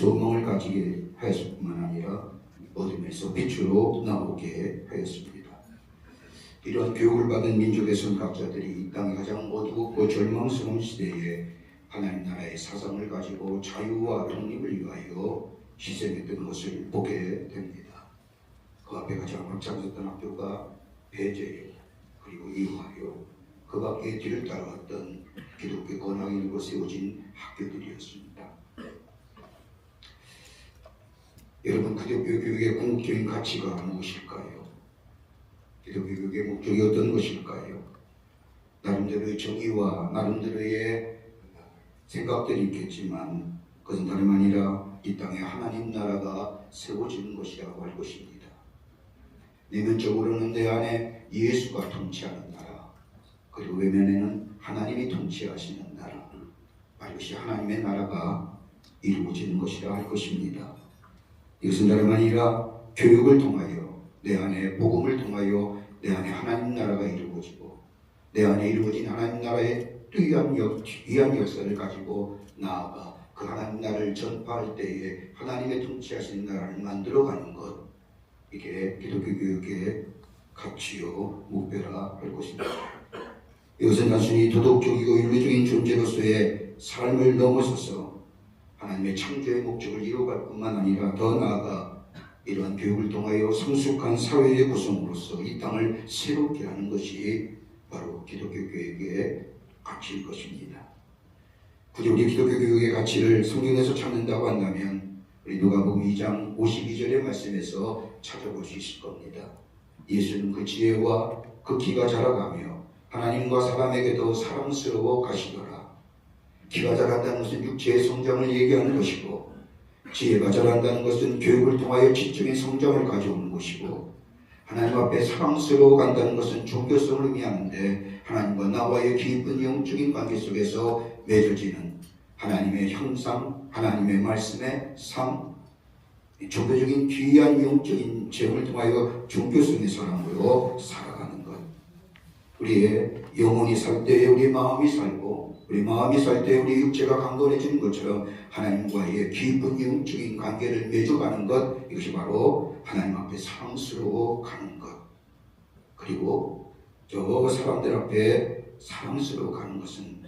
소망을 가지게 하였을 뿐만 아니라 어둠에서 빛으로 나오게 하였습니다. 이러한 교육을 받은 민족의 선각자들이 이 땅의 가장 어두웠고 절망스러운 시대에 하나님 나라의 사상을 가지고 자유와 독립을 위하여 희생했던 것을 보게 됩니다. 그 앞에 가장 앞장섰던 학교가 배제요, 그리고 이화요, 그 밖에 뒤를 따라왔던 기독교 권학인으로 세워진 학교들이었습니다. 여러분, 기독교 교육의 궁극적인 가치가 무엇일까요? 기독교 교육의 목적이 어떤 것일까요? 나름대로의 정의와 나름대로의 생각들이 있겠지만 그것은 다름 아니라 이 땅에 하나님 나라가 세워지는 것이라고 할 것입니다. 내면적으로는 내 안에 예수가 통치하는 나라, 그리고 외면에는 하나님이 통치하시는 나라, 바로 이것이 하나님의 나라가 이루어지는 것이라 할 것입니다. 이것은 다름 아니라 교육을 통하여 내 안에 복음을 통하여 내 안에 하나님 나라가 이루어지고 내 안에 이루어진 하나님 나라의 귀한 역사를 가지고 나아가 그 하나님 나라를 전파할 때에 하나님의 통치하신 나라를 만들어가는 것, 이게 기독교 교육의 가치요 목표라 할 것입니다. 이것은 단순히 도덕적이고 윤리적인 존재로서의 삶을 넘어서서 하나님의 창조의 목적을 이루어갈 뿐만 아니라 더 나아가 이러한 교육을 통하여 성숙한 사회의 구성으로서 이 땅을 새롭게 하는 것이 바로 기독교 교육의 가치일 것입니다. 굳이 우리 기독교 교육의 가치를 성경에서 찾는다고 한다면 우리 누가복음 2장 52절의 말씀에서 찾아볼 수 있을 겁니다. 예수는 그 지혜와 그 키가 자라가며 하나님과 사람에게도 사랑스러워 가시더라. 키가 자란다는 것은 육체의 성장을 얘기하는 것이고, 지혜가 자란다는 것은 교육을 통하여 지적인 성장을 가져오는 것이고, 하나님 앞에 사랑스러워 간다는 것은 종교성을 의미하는데 하나님과 나와의 깊은 영적인 관계 속에서 맺어지는 하나님의 형상, 하나님의 말씀의 삶, 종교적인 귀한 영적인 체험을 통하여 종교성의 사람으로 살아가는 것. 우리의 영혼이 살 때에 우리 마음이 살고, 우리 마음이 살 때에 우리 육체가 강건해지는 것처럼 하나님과의 깊은 영적인 관계를 맺어가는 것, 이것이 바로 하나님 앞에 사랑스러워 가는 것. 그리고 저 사람들 앞에 사랑스러워 가는 것은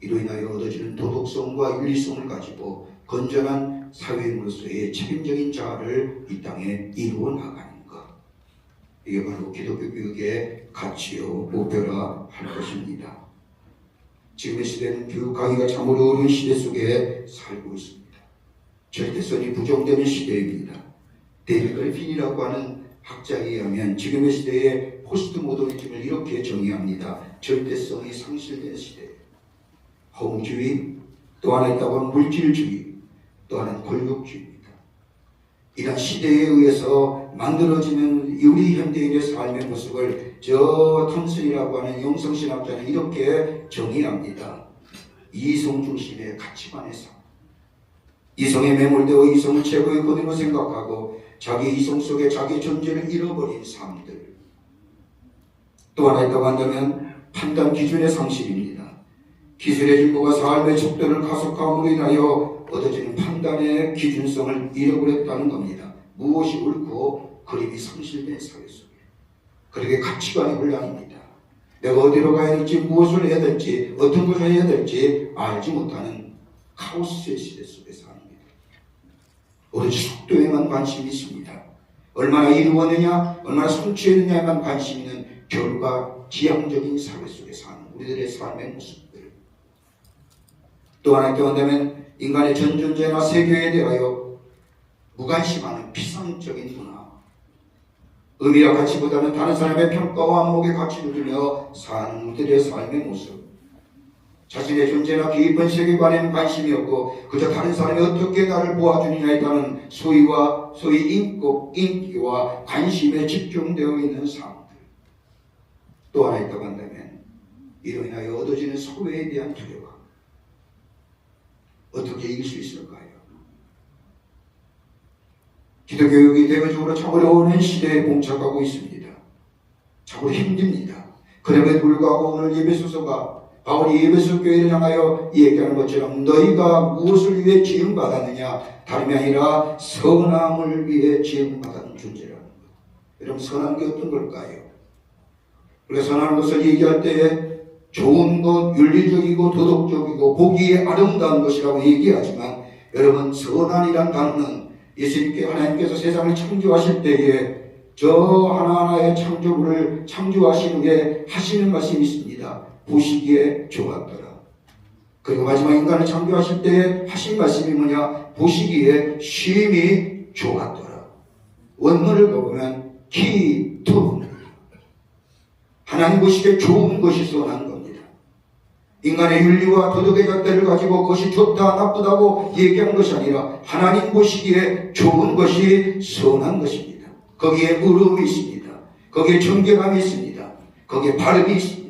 이로 인하여 얻어지는 도덕성과 윤리성을 가지고 건전한 사회인으로서의 책임적인 자아를 이 땅에 이루어 나가는 것. 이게 바로 기독교 교육의 가치요 목표라 할 것입니다. 지금의 시대는 교육하기가 참으로 어려운 시대 속에 살고 있습니다. 절대성이 부정되는 시대입니다. 데이비드 걸핀이라고 하는 학자에 의하면 지금의 시대에 포스트 모더니즘을 이렇게 정의합니다. 절대성이 상실된 시대. 허무주의, 또 하나 있다고 하면 물질주의, 또 하나는 권력주의입니다. 이런 시대에 의해서 만들어지는 우리 현대인의 삶의 모습을 저 탐슨이라고 하는 영성신학자는 이렇게 정의합니다. 이성 중심의 가치관의 삶. 이성에 매몰되어 이성을 최고의 것으로 생각하고 자기 이성 속에 자기 존재를 잃어버린 삶들. 또 하나 있다고 한다면 판단 기준의 상실입니다. 기술의 진보가 삶의 척도를 가속함으로 인하여 얻어지는 판단의 기준성을 잃어버렸다는 겁니다. 무엇이 옳고 그림이 상실된 사회 속에. 그렇게 가치관이 혼란입니다. 내가 어디로 가야 될지, 무엇을 해야 될지, 어떤 것을 해야 될지 알지 못하는 카오스의 시대 속에 삽니다. 오로지 속도에만 관심이 있습니다. 얼마나 이루었느냐, 얼마나 성취했느냐에만 관심 있는 결과 지향적인 사회 속에 사는 우리들의 삶의 모습들. 또 하나 또 한다면 인간의 전 존재나 세계에 대하여 무관심하는 피상적인 문화. 의미와 가치보다는 다른 사람의 평가와 안목에 가치를 두며 사는 우리들의 삶의 모습. 자신의 존재나 깊은 세계관에는 관심이 없고 그저 다른 사람이 어떻게 나를 보아주느냐에 따른 소위 인기와 관심에 집중되어 있는 삶들. 또 하나 있다고 한다면 이로 인하여 얻어지는 소외에 대한 두려움. 어떻게 이길 수 있을까요? 기독교육이 대외적으로 참 어려운 시대에 봉착하고 있습니다. 참으로 힘듭니다. 그럼에도 불구하고 오늘 예배소서가 바울이 에베소 교회를 향하여 얘기하는 것처럼 너희가 무엇을 위해 지음받았느냐? 다름이 아니라 선함을 위해 지음받은 존재라는 것. 여러분, 선한 게 어떤 걸까요? 그래서 선한 것을 얘기할 때 좋은 것, 윤리적이고 도덕적이고 보기에 아름다운 것이라고 얘기하지만, 여러분, 선한이란 단어는 예수님께 하나님께서 세상을 창조하실 때에 저 하나하나의 창조물을 창조하시는 게 하시는 말씀이 있습니다. 보시기에 좋았더라. 그리고 마지막 인간을 창조하실 때에 하신 말씀이 뭐냐? 보시기에 심히 좋았더라. 원문을 보면 기토, 하나님 보시기에 좋은 것이 선한 겁니다. 인간의 윤리와 도덕의 잣대를 가지고 그것이 좋다 나쁘다고 얘기하는 것이 아니라 하나님 보시기에 좋은 것이 선한 것입니다. 거기에 의로움이 있습니다. 거기에 정결함이 있습니다. 거기에 바름이 있습니다.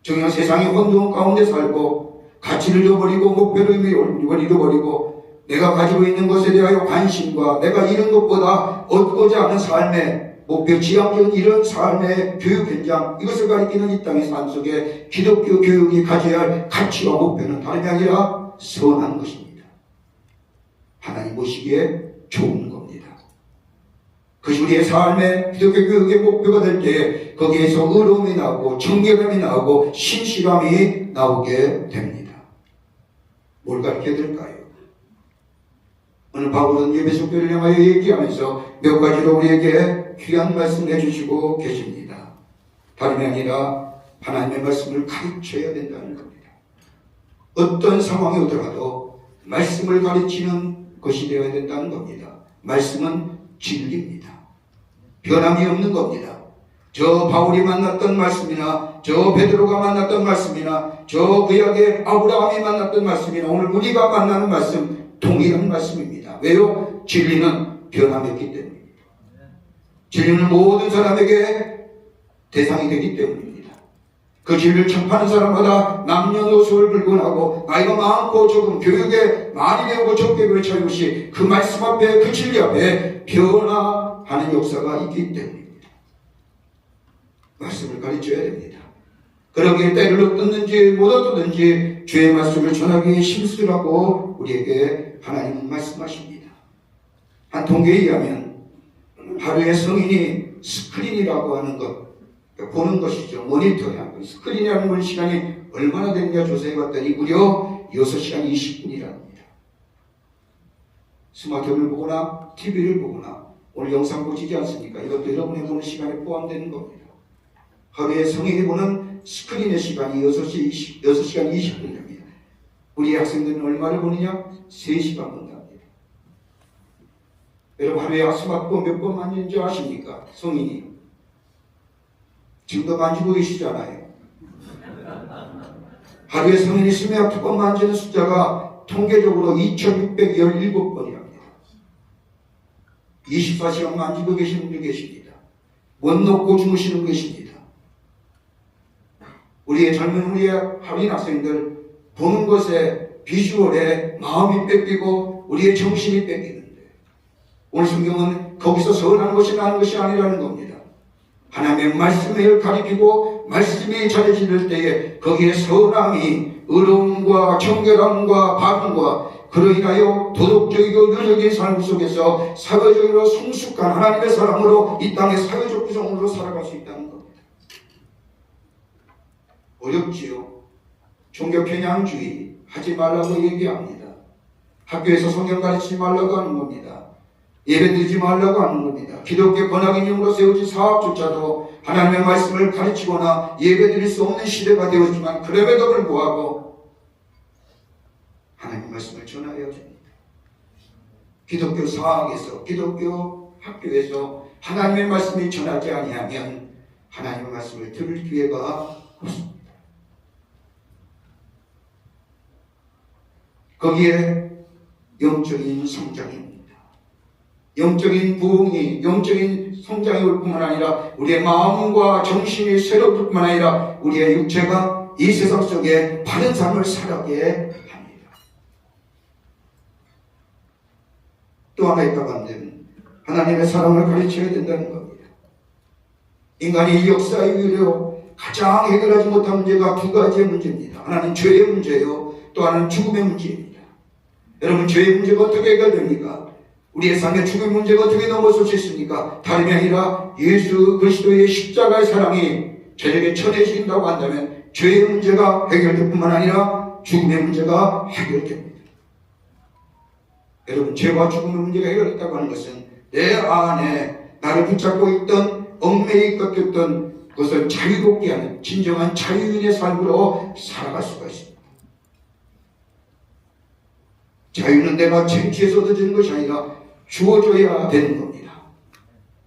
정녕 세상의 혼돈 가운데 살고 가치를 잃어버리고 목표를 잃어버리고 내가 가지고 있는 것에 대하여 관심과 내가 이런 것보다 얻고자 하는 삶의 목표, 지향적인 이런 삶의 교육 현장, 이것을 가리키는 이 땅의 삶 속에 기독교 교육이 가져야 할 가치와 목표는 다름이 아니라 선한 것입니다. 하나님 보시기에 좋은 겁니다. 그것이 우리의 삶의 기독교 교육의 목표가 될 때 거기에서 의로움이 나오고 정결함이 나오고 신실함이 나오게 됩니다. 뭘 가르쳐야 될까요? 오늘 바울은 에베소 교회를 향하여 얘기하면서 몇 가지로 우리에게 귀한 말씀을 해주시고 계십니다. 다름이 아니라 하나님의 말씀을 가르쳐야 된다는 겁니다. 어떤 상황이 오더라도 말씀을 가르치는 것이 되어야 된다는 겁니다. 말씀은 진리입니다. 변함이 없는 겁니다. 저 바울이 만났던 말씀이나 저 베드로가 만났던 말씀이나 저 구약의 아브라함이 만났던 말씀이나 오늘 우리가 만나는 말씀 동일한 말씀입니다. 왜요? 진리는 변함했기 때문입니다. 진리는 모든 사람에게 대상이 되기 때문입니다. 그 진리를 접하는 사람마다 남녀노소를 불문하고 나이가 많고 적은 교육에 많이 배우고 적게 배우고 차이없이 그 말씀 앞에 그 진리 앞에 변화하는 역사가 있기 때문입니다. 말씀을 가르쳐야 됩니다. 그러기에 때를 얻든지 못 얻든지 주의 말씀을 전하기에 힘쓰라고 우리에게 하나님은 말씀하십니다. 한 통계에 의하면 하루에 성인이 스크린이라고 하는 것, 보는 것이죠. 모니터야. 스크린이라는 건 시간이 얼마나 되느냐 조사해 봤더니 무려 6시간 20분이랍니다. 스마트폰을 보거나 TV를 보거나 오늘 영상 보시지 않습니까? 이것도 여러분이 보는 시간에 포함되는 겁니다. 하루에 성인이 보는 스크린의 시간이 6시간 20분입니다. 우리 학생들은 얼마를 보느냐? 3시간 본답니다. 여러분 하루에 스마트폰 몇 번 만지는지 아십니까? 성인이. 지금도 만지고 계시잖아요. 하루에 성인이 스마트폰 만지는 숫자가 통계적으로 2617번이랍니다. 24시간 만지고 계시는 분이 계십니다. 못 놓고 주무시는 계십니다. 우리의 젊은 우리의 할인 학생들 보는 것에 비주얼에 마음이 뺏기고 우리의 정신이 뺏기는데 오늘 성경은 거기서 선한 것이 나는 것이 아니라는 겁니다. 하나님의 말씀을 가리키고 말씀이 전해질 때에 거기에 선함이 의로움과 정결함과 바람과 그로 인하여 도덕적이고 윤리적인 삶 속에서 사회적으로 성숙한 하나님의 사람으로 이 땅의 사회적 구성으로 살아갈 수 있다는 겁니다. 어렵지요. 종교 편향주의 하지 말라고 얘기합니다. 학교에서 성경 가르치지 말라고 하는 겁니다. 예배 드리지 말라고 하는 겁니다. 기독교 번학인용으로 세워진 사업조차도 하나님의 말씀을 가르치거나 예배 드릴 수 없는 시대가 되었지만 그럼에도 불구하고 하나님의 말씀을 전하여야 됩니다. 기독교 사학에서 기독교 학교에서 하나님의 말씀이 전하지 아니하면 하나님의 말씀을 들을 기회가 없습니다. 거기에 영적인 성장입니다. 영적인 부흥이, 영적인 성장이 올 뿐만 아니라 우리의 마음과 정신이 새로울 뿐만 아니라 우리의 육체가 이 세상 속에 바른 삶을 살아가게 합니다. 또 하나 있다고 한다면 하나님의 사랑을 가르쳐야 된다는 겁니다. 인간이 이 역사의 위로 가장 해결하지 못한 문제가 두 가지의 문제입니다. 하나는 죄의 문제요, 또 하나는 죽음의 문제입니다. 여러분, 죄의 문제가 어떻게 해결됩니까? 우리의 삶의 죽음의 문제가 어떻게 넘어설 수 있습니까? 다름이 아니라 예수 그리스도의 십자가의 사랑이 저에게 전해진다고 한다면 죄의 문제가 해결될 뿐만 아니라 죽음의 문제가 해결됩니다. 여러분, 죄와 죽음의 문제가 해결됐다고 하는 것은 내 안에 나를 붙잡고 있던 얽매이 꺾였던 그것을 자유롭게 하는 진정한 자유인의 삶으로 살아갈 수가 있습니다. 자유는 내가 쟁취해서 얻어지는 것이 아니라 주어져야 되는 겁니다.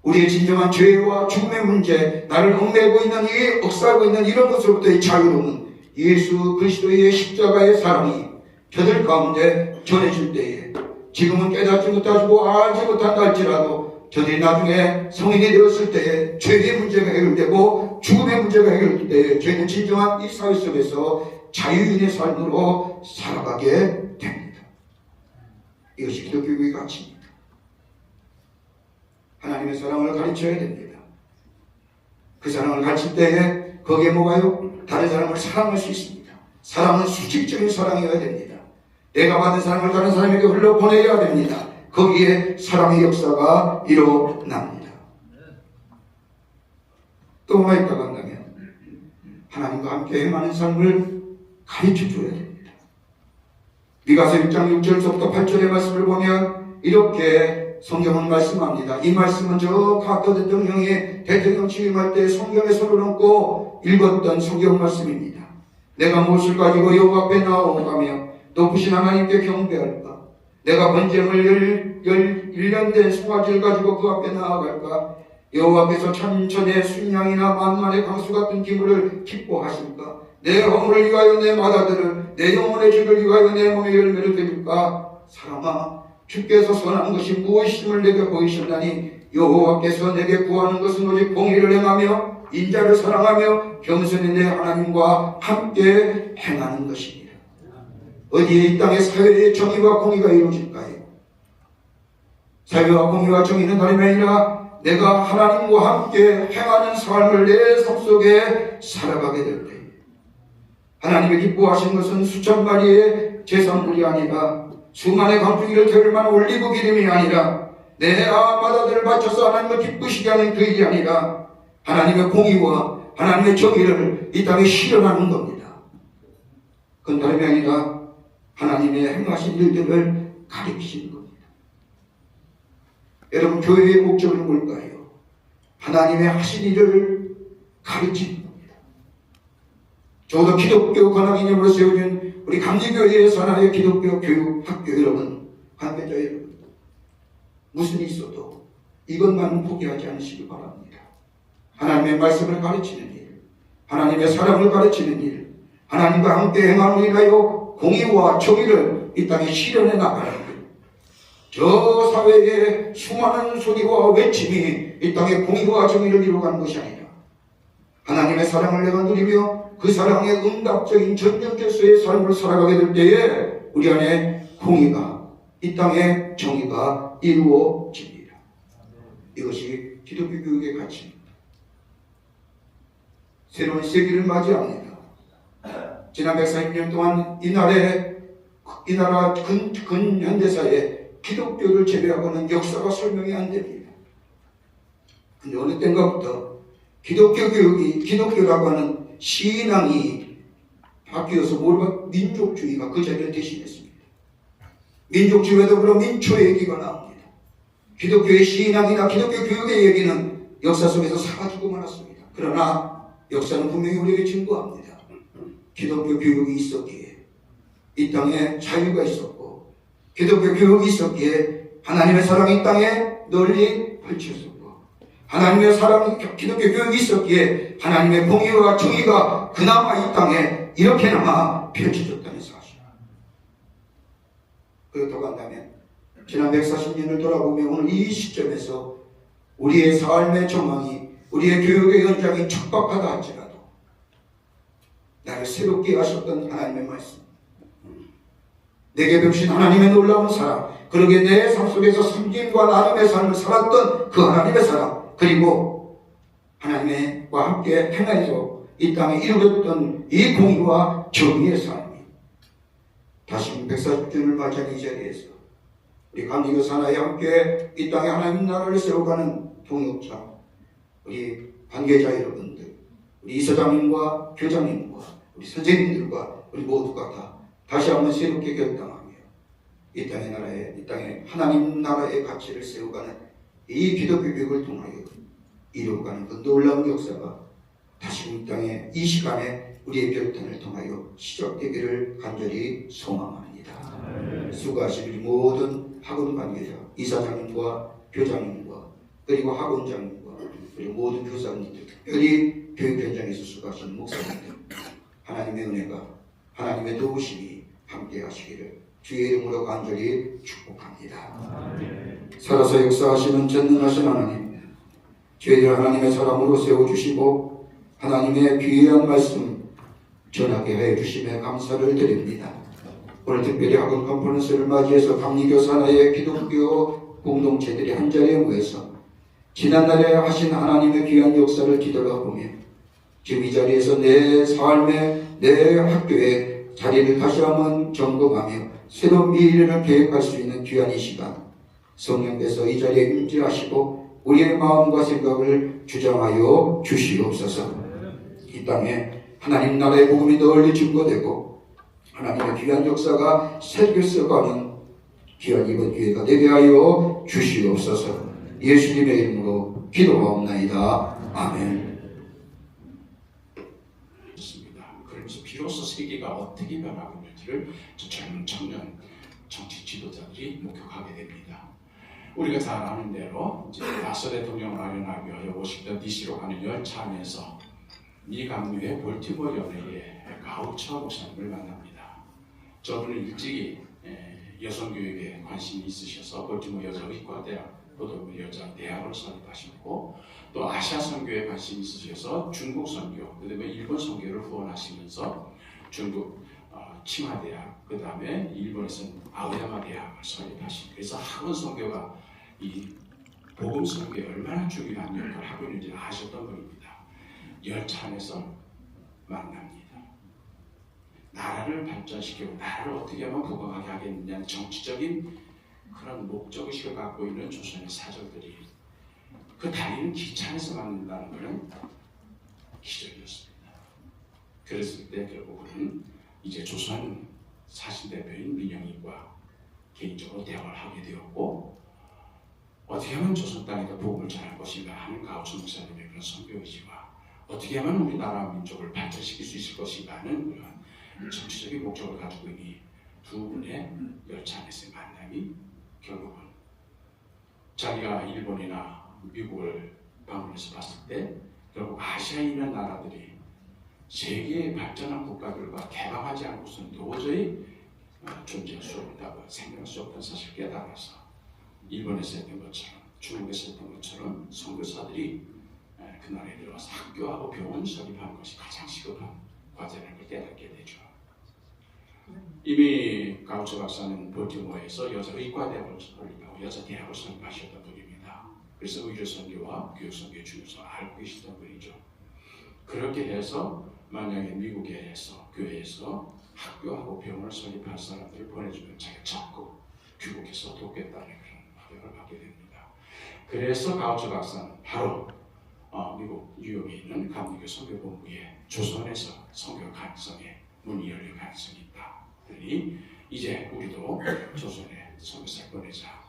우리의 진정한 죄와 죽음의 문제, 나를 얽매고 있는 이 억싸고 있는 이런 것으로부터의 자유로움은 예수 그리스도의 십자가의 사랑이 저들 가운데 전해질 때에 지금은 깨닫지 못하고 알지 못한다 할지라도 저들이 나중에 성인이 되었을 때에 죄의 문제가 해결되고 죽음의 문제가 해결될 때에 저희는 진정한 이 사회 속에서 자유인의 삶으로 살아가게 됩니다. 이것이 기독교의 가치입니다. 하나님의 사랑을 가르쳐야 됩니다. 그 사랑을 가르칠 때에 거기에 뭐가요? 다른 사람을 사랑할 수 있습니다. 사랑은 수직적인 사랑이어야 됩니다. 내가 받은 사랑을 다른 사람에게 흘려보내야 됩니다. 거기에 사랑의 역사가 일어납니다. 또 뭐가 있다고 한다면 하나님과 함께 행하는 삶을 가르쳐줘야 됩니다. 미가서 1장 6절부터 8절의 말씀을 보면 이렇게 성경은 말씀합니다. 이 말씀은 저 카터 대통령이 대통령 취임할 때 성경에 손을 얹고 읽었던 성경 말씀입니다. 내가 무엇을 가지고 여호와 앞에 나아오가며 높으신 하나님께 경배할까? 내가 번제물 1년 된 송아지를 가지고 그 앞에 나아갈까? 여호와께서 천천의 순양이나 만만의 강수 같은 기물을 기뻐하실까? 내 허물을 위하여 내 맏아들을, 내 영혼의 죄를 위하여 내 몸의 열매를 드릴까? 사람아, 주께서 선한 것이 무엇임을 내게 보이셨나니 여호와께서 내게 구하는 것은 오직 공의를 행하며 인자를 사랑하며 겸손히 내 하나님과 함께 행하는 것입니다. 어디에 이 땅의 사회의 정의와 공의가 이루어질까요? 사회와 공의와 정의는 다름이 아니라 내가 하나님과 함께 행하는 삶을 내 삶 속에 살아가게 될 때, 하나님이 기뻐하신 것은 수천 마리의 제산물이 아니라 수만의 강주기를 겨울 만한 올리브 기름이 아니라 내 맏아들을 바쳐서 하나님을 기쁘시게 하는 그 일이 아니라 하나님의 공의와 하나님의 정의를 이 땅에 실현하는 겁니다. 그건 다름이 아니라 하나님의 행하신 일들을 가리키시는 겁니다. 여러분, 교회의 목적은 뭘까요? 하나님의 하신 일을 가르치는 겁니다. 저도 기독교 관학이념으로 세워진 우리 감리교회의 산하의 기독교 교육 학교 여러분, 관계자 여러분, 무슨 일이 있어도 이것만은 포기하지 않으시기 바랍니다. 하나님의 말씀을 가르치는 일, 하나님의 사랑을 가르치는 일, 하나님과 함께 행함을 인하여 공의와 정의를 이 땅에 실현해 나가는 일. 저 사회의 수많은 소리와 외침이 이 땅에 공의와 정의를 이루어가는 것이 아니라 하나님의 사랑을 내가 누리며 그 사랑의 응답적인 전쟁질서의 삶을 살아가게 될 때에 우리 안에 공의가, 이 땅에 정의가 이루어집니다. 이것이 기독교 교육의 가치입니다. 새로운 세기를 맞이합니다. 지난 140년 동안 이 나라 근현대사에 기독교를 제외하고는 역사가 설명이 안 됩니다. 근데 어느 때인가부터 기독교 교육이, 기독교라고 하는 신앙이 바뀌어서 민족주의가 그 자리를 대신했습니다. 민족주의에도 그런 민초 얘기가 나옵니다. 기독교의 신앙이나 기독교 교육의 얘기는 역사 속에서 사라지고 말았습니다. 그러나 역사는 분명히 우리에게 증거합니다. 기독교 교육이 있었기에 이 땅에 자유가 있었고, 기독교 교육이 있었기에 하나님의 사랑이 이 땅에 널리 펼쳐졌고, 하나님의 사랑, 기독교 교육이 있었기에 하나님의 공의와 정의가 그나마 이 땅에 이렇게나마 펼쳐졌다는 사실. 그렇다고 한다면 지난 140년을 돌아보며 오늘 이 시점에서 우리의 삶의 전망이, 우리의 교육의 현장이 척박하다 할지라도 나를 새롭게 하셨던 하나님의 말씀, 내게 베푸신 하나님의 놀라운 사랑, 그러게 내 삶 속에서 섬김과 나눔의 삶을 살았던 그 하나님의 사랑, 그리고 하나님과 함께 행하여서 이 땅에 이루었던 이 공의와 정의의 삶이 다시 140주년을 맞이한 이 자리에서 우리 감리교 산하에 함께 이 땅에 하나님 나라를 세워가는 동역자, 우리 관계자 여러분들, 우리 이사장님과 교장님과 우리 선생님들과 우리 모두가 다 다시 한번 새롭게 결단하며 이 땅에 하나님 나라의 가치를 세워가는 이 기독교 교육을 통하여 이루어가는 그 놀라운 역사가 다시 이 땅에 이 시간에 우리의 결단을 통하여 시작되기를 간절히 소망합니다. 수고하신 우리 모든 학원 관계자, 이사장님과 교장님과 그리고 학원장님과 그리고 모든 교사님들, 특별히 교육 현장에서 수고하신 목사님들, 하나님의 은혜가 하나님의 도우심이 함께 하시기를 주의 이름으로 간절히 축복합니다. 살아서 역사하시는 전능하신 하나님, 저희들 하나님의 사람으로 세워주시고 하나님의 귀한 말씀 전하게 해주심에 감사를 드립니다. 오늘 특별히 학원 컨퍼런스를 맞이해서 감리교 산하의 기독교 공동체들이 한자리에 모여서 지난날에 하신 하나님의 귀한 역사를 뒤돌아보며 지금 이 자리에서 내 삶의 내 학교의 자리를 다시 한번 점검하며 새로운 미래를 계획할 수 있는 귀한 이 시간, 성령께서 이 자리에 임재하시고 우리의 마음과 생각을 주장하여 주시옵소서. 이 땅에 하나님 나라의 복음이 널리 증거되고 하나님의 귀한 역사가 새겨서가는 귀한 이번 기회가 되게 하여 주시옵소서. 예수님의 이름으로 기도하옵나이다. 아멘. 그러면서 비로소 세계가 어떻게 변하고 있는지를 저 젊은 청년 정치 지도자들이 목격하게 됩니다. 우리가 잘 아는 대로 나서 대통령을 아련하기 위하여 워싱턴 DC로 가는 열차 안에서 미 감리의 볼티모어 연회의 가우처 목사님을 만납니다. 저분은 일찍이 여성교육에 관심이 있으셔서 볼티모어 여자의과대학 보도부 여자대학을 설립하셨고 또 아시아 선교에 관심이 있으셔서 중국 선교, 그 다음에 일본 선교를 후원하시면서 중국 칭화대학, 그 다음에 일본에서는 아오야마 대학을 설립하신, 그래서 학원 선교가 이 복음 선교에 얼마나 중요한 역할을 하고 있는지 아셨던 분입니다. 열차 안에서 만납니다. 나라를 발전시키고 나라를 어떻게 하면 부강하게 하겠느냐는 정치적인 그런 목적의식을 갖고 있는 조선의 사절들이 그 달리는 기차 안에서 만난다는 것은 기적이었습니다. 그랬을 때 결국은 이제 조선 사신 대표인 민영이과 개인적으로 대화를 하게 되었고 어떻게 하면 조선 땅에다 복음을 전할 것인가 하는 가우처 목사님의 그런 선교의지와 어떻게 하면 우리나라 민족을 발전시킬 수 있을 것인가 하는 그런 정치적인 목적을 가지고 이 두 분의 열차 안에서의 만남이 결국은 자기가 일본이나 미국을 방문해서 봤을 때 결국 아시아에 있는 나라들이 세계의 발전한 국가들과 개방하지 않고서는 도저히 존재할 수 없다고 생각할 수 없다는 사실을 깨달아서 일본에서 했던 것처럼 중국에서 했던 것처럼 선교사들이 그 나라에 들어와서 학교하고 병원 설립하는 것이 가장 시급한 과제라는 걸 깨닫게 되죠. 이미 가우처 박사는 볼티모어에서 여자의과대학을 설립하고 여자대학을 설립하셨던 분입니다. 그래서 의료선교와 교육선교의 중요성을 알고 계시던 분이죠. 그렇게 해서 만약에 미국에서 교회에서 학교하고 병원을 설립할 사람들을 보내주면 자기가 적극 귀국해서 돕겠다는 그런 확연을 받게 됩니다. 그래서 가우처 박사는 바로 미국 뉴욕에 있는 감리교 선교본부에 조선에서 선교 가능성에 문이 열릴 가능성이 있다. 그러니 이제 우리도 조선에 선교사를 보내자.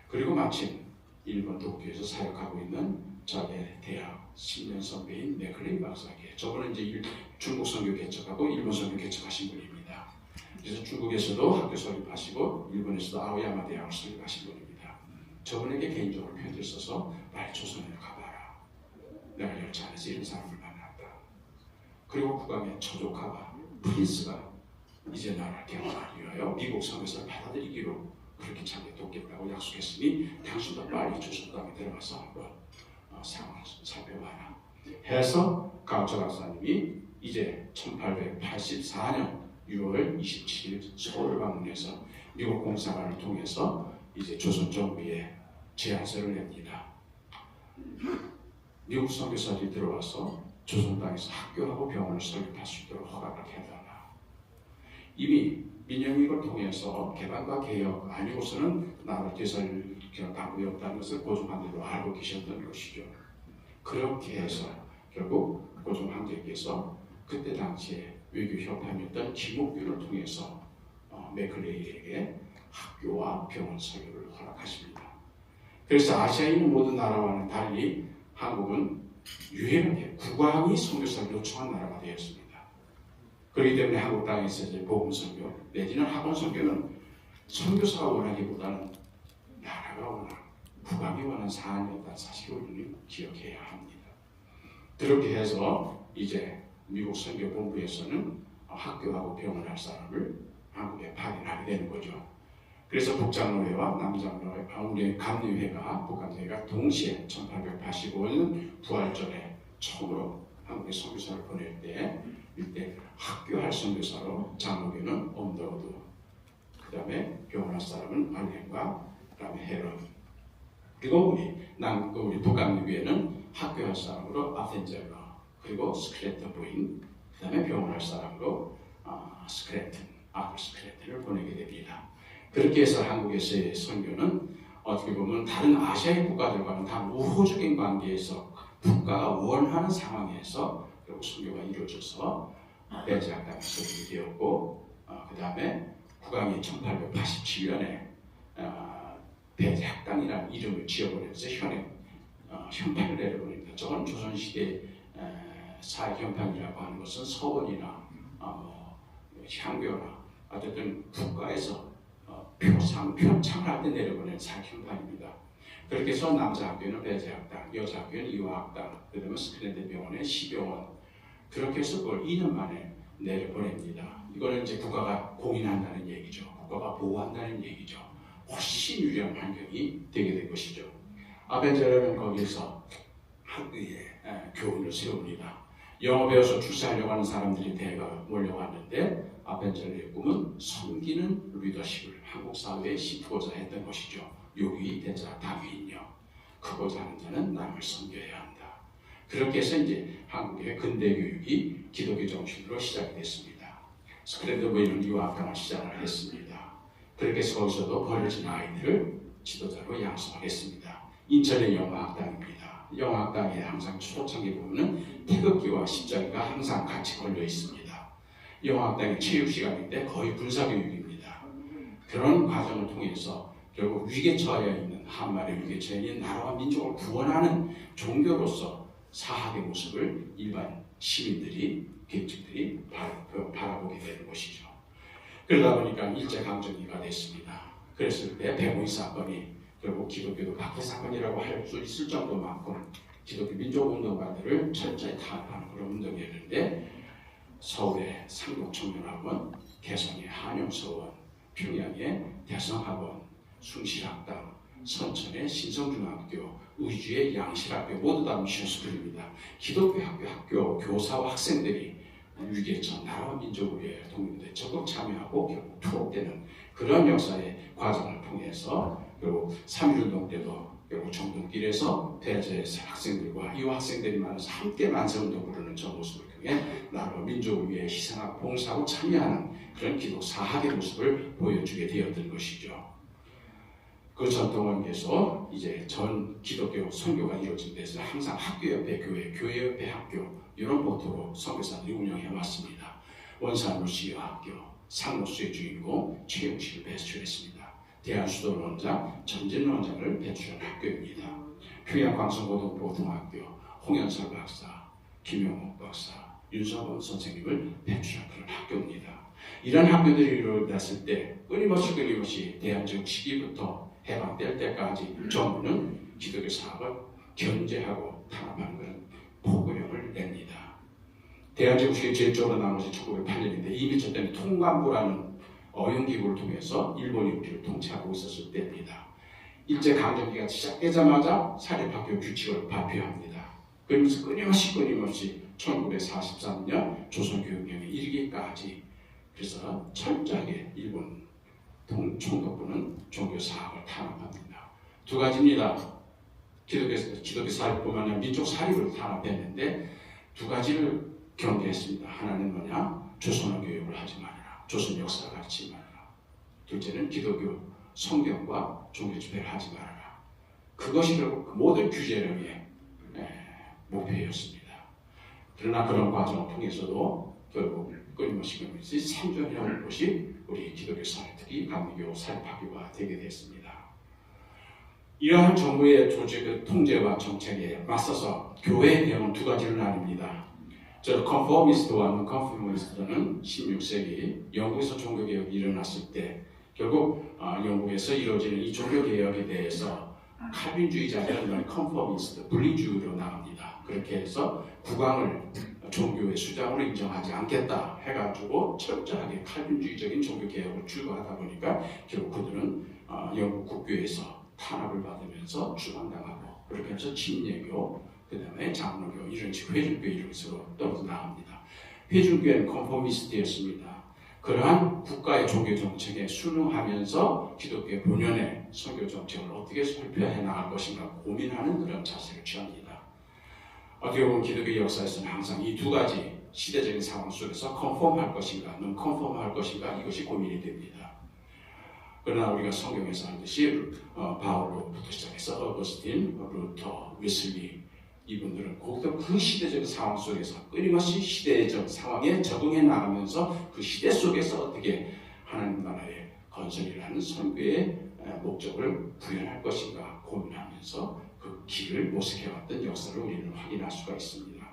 그리고 마침 일본 도쿄에서 사역하고 있는 저의 대학 10년 선배인 맥클레이 박사에게, 저분은 이제 중국 선교 개척하고 일본 선교 개척하신 분입니다. 그래서 중국에서도 학교 설립하시고 일본에서도 아오야마 대학을 설립하신 분입니다. 저분에게 개인적으로 편지를 써서 빨리 조선에 가봐라. 내가 열차 안에서 이런 사람을 만났다. 그리고 국왕의 처조카와 프린스가 이제 나라를 개혁하기 위하여 미국 선교사를 받아들이기로 그렇게 자기 돕겠다고 약속했으니 당신도 빨리 조선 땅에 들어가서 한번 상황을 살펴봐라 해서 가우처 박사님이 이제 1884년 6월 27일 서울을 방문해서 미국 공사관을 통해서 이제 조선 정부에 제안서를 냅니다. 미국 선교사들이 들어와서 조선 땅에서 학교하고 병원을 설립할 수 있도록 허락을 해달라. 이미 민영익을 통해서 개방과 개혁 아니고서는 나라를 되살릴 방법이 없다는 것을 고종 황제도 알고 계셨던 것이죠. 그렇게 해서 결국 고종 황제께서 그때 당시에 외교 협회였던 김옥균을 통해서 맥클레이에게 학교와 병원 설립을 허락하십니다. 그래서 아시아에 있는 모든 나라와는 달리 한국은 유일하게 국왕이 선교사를 요청한 나라가 되었습니다. 그렇기 때문에 한국 땅에서 이제 복음 선교 내지는 학원 선교는 선교사가 원하기보다는 나라가 원하는 국왕이 원하는 사안이었다는 사실을 우리는 기억해야 합니다. 그렇게 해서 이제 미국 선교본부에서는 학교하고 병원할 사람을 한국에 파견하게 되는 거죠. 그래서 북장로회와 남장로회, 우리 감리회가 북감리회가 동시에 1885년 부활절에 처음으로 한국에 선교사를 보낼 때 이때 학교할 선교사로 장로교는 엄더우드, 그 다음에 병원할 사람은 알렌과 그 다음에 헤런, 그리고 우리 북감리교회는 학교할 사람으로 아텐젤러, 그리고 스크레터 부인, 그 다음에 병원할 사람으로 스크레튼을 보내게 됩니다. 그렇게 해서 한국에서의 선교는 어떻게 보면 다른 아시아의 국가들과는 다 우호적인 관계에서 국가가 원하는 상황에서 결국 선교가 이루어져서 배제학당이 설립이 되었고, 그 다음에 국왕이 1887년에 배제학당이라는 이름을 지어버려서 현판을 내려버립니다. 저건 조선시대 사회현판이라고 하는 것은 서원이나 향교나 어쨌든 국가에서 표창을 할 때 내려보낸 사회현판입니다. 그렇게 해서 남자 학교는 배제학당, 여자 학교는 이화학당, 그 다음에 스크랜드 병원의 시병원, 그렇게 해서 그걸 2년 만에 내려보냅니다. 이거는 이제 국가가 공인한다는 얘기죠. 국가가 보호한다는 얘기죠. 훨씬 유리한 환경이 되게 된 것이죠. 아벤젤러는 거기서 학교에 교훈을 세웁니다. 영어 배워서 출세하려고 하는 사람들이 대거 몰려왔는데 아벤젤러의 꿈은 섬기는 리더십을 한국 사회에 심고자 했던 것이죠. 요기 대자 당위인요. 크고자 하는 자는 남을 섬겨야 한다. 그렇게 해서 이제 한국의 근대 교육이 기독교 정신으로 시작이 됐습니다. 스크랜드 부인은 유학당을 시작을 했습니다. 그렇게 해서 거기서도 버려진 아이들을 지도자로 양성하겠습니다. 인천의 영화학당입니다. 영화학당에 항상 초창기 보면은 태극기와 십자가가 항상 같이 걸려 있습니다. 영화학당의 체육 시간인데 거의 군사교육입니다. 그런 과정을 통해서 결국 위기에 처해 있는 한말의 위기에 처해 있는 나라와 민족을 구원하는 종교로서 사학의 모습을 일반 시민들이, 계층들이 바라보게 되는 것이죠. 그러다 보니까 일제강점기가 됐습니다. 그랬을 때 배모의 사건이 결국 기독교도 박해 사건이라고 할 수 있을 정도만큼 기독교 민족운동가들을 철저히 탄압하는 그런 운동이었는데 서울의 상록청년학원, 개성의 한영서원, 평양의 대성학원, 숭실학당, 선천의 신성중학교, 의주의 양실학교 모두 다 미션 스쿨입니다. 기독교 학교 교사와 학생들이 위기에 처한 나라와 민족을 위해 독립에 적극 참여하고 결국 투옥되는 그런 역사의 과정을 통해서 결국 3.1운동 때도 결국 정동길에서 대제 학생들과 이화 학생들이 만나서 함께 만세운동 부르는 저 모습을 통해 나라와 민족을 위해 희생하고 봉사하고 참여하는 그런 기독 사학의 모습을 보여주게 되었던 것이죠. 그 전통은 계속 이제 전 기독교 선교가 이루어진 데서 항상 학교 옆에 교회, 교회 옆에 학교 이런 모토로 선교사들이 운영해 왔습니다. 원산 루시아 학교, 상록수의 주인공 최용식을 배출했습니다. 대한수도원장, 전진원장을 배출한 학교입니다. 평양광성고등고등학교, 홍현설 박사, 김용옥 박사, 윤석원 선생님을 배출한 그런 학교입니다. 이런 학교들이 이루어졌을 때 끊임없이 대한제국 시기부터 해방될 때까지 정부는 기독교 사학을 견제하고 탄압하는 그런 포고령을 냅니다. 대한제국 시기 제일 적으로 나온 것이 1908년인데 이미 저 때는 통감부라는 어용기구를 통해서 일본이 우리를 통치하고 있었을 때입니다. 일제강점기가 시작되자마자 사립학교 규칙을 발표합니다. 그러면서 끊임없이 1943년 조선교육령에 이르기까지 그래서 철저하게 일본 총독부는 종교사학을 탄압합니다. 두 가지입니다. 기독교 사립뿐만 아니라 민족 사립을 탄압했는데 두 가지를 경계했습니다. 하나는 뭐냐? 조선어 교육을 하지 말아라. 조선 역사를 가르치지 말아라. 둘째는 기독교 성경과 종교 집회를 하지 말아라. 그것이 결국 모든 규제력의 목표였습니다. 그러나 그런 과정을 통해서도 결국 끊임없이 생존해온 것이 우리 기독교 사회, 특히 감리교 사립학교가 되게 됐습니다. 이러한 정부의 조직 통제와 정책에 맞서서 교회의 대응은 두 가지로 나뉩니다. 컨포미스트와 논컨포미스트는 16세기 영국에서 종교개혁이 일어났을 때 결국 영국에서 이루어지는 이 종교개혁에 대해서 칼빈주의자들은 컨포미스트, 분리주의로 나갑니다. 그렇게 해서 국왕을 종교의 수장으로 인정하지 않겠다 해가지고 철저하게 칼빈주의적인 종교개혁을 추구하다 보니까 결국 그들은 영국 국교에서 탄압을 받으면서 추방당하고 그렇게 해서 침례교, 그 다음에 장로교 이런 식 회중교 이런 식으로 떨어져 나갑니다. 회중교회는 컨포미스트였습니다. 그러한 국가의 종교 정책에 순응하면서 기독교의 본연의 선교 정책을 어떻게 설계해 나갈 것인가 고민하는 그런 자세를 취합니다. 어떻게 보면 기독교 역사에서는 항상 이 두 가지 시대적인 상황 속에서 컨폼할 것인가, 논컨폼할 것인가 이것이 고민이 됩니다. 그러나 우리가 성경에서 하듯이 바울로부터 시작해서 어거스틴, 루터, 웨슬리 이분들은 곧도 그 시대적 상황 속에서 끊임없이 시대적 상황에 적응해 나가면서 그 시대 속에서 어떻게 하나님 나라의 건설이라는 선교의 목적을 구현할 것인가 고민하면서 그 길을 모색해왔던 역사를 우리는 확인할 수가 있습니다.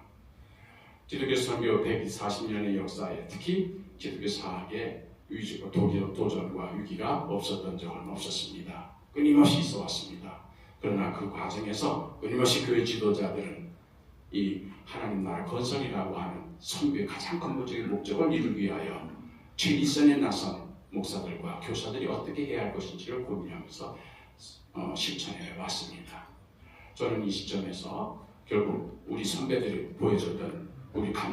기독교 선교 140년의 역사에 특히 기독교 사학의 위기와 도전과 위기가 없었던 적은 없었습니다. 끊임없이 있어 왔습니다. 그러나 그 과정에서 끊임없이 교회 지도자들은 이 하나님 나라 건설이라고 하는 선교의 가장 근본적인 목적을 이루기 위하여 최일선에 나선 목사들과 교사들이 어떻게 해야 할 것인지를 고민하면서 실천해 왔습니다. 저는 이 시점에서 결국 우리 선배들이 보여줬던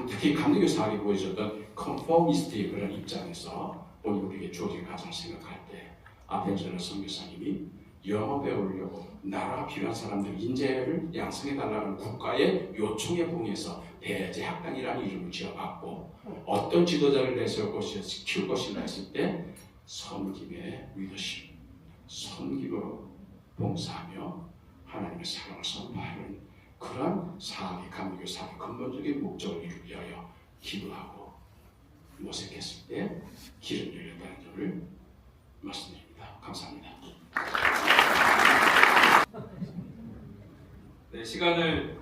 특히 감리교 사학이 보여줬던 컨포미스트의 그런 입장에서 오늘 우리에게 주어진 가정을 생각할 때 아펜젤러 선교사님이 영어 배우려고 나라가 필요한 사람들 인재를 양성해달라는 국가의 요청에 부응해서 대제학당이라는 이름을 지어봤고 어떤 지도자를 내세울 것인가 키울 것인가 했을 때 섬김의 리더십, 섬김으로 봉사하며 하나님의 사랑을 선포하는 그런 사학의 감리교 사학의 근본적인 목적을 이루기 위하여 기도하고 모색했을 때 길은 열렸다는 점을 말씀드립니다. 감사합니다. 네, 시간을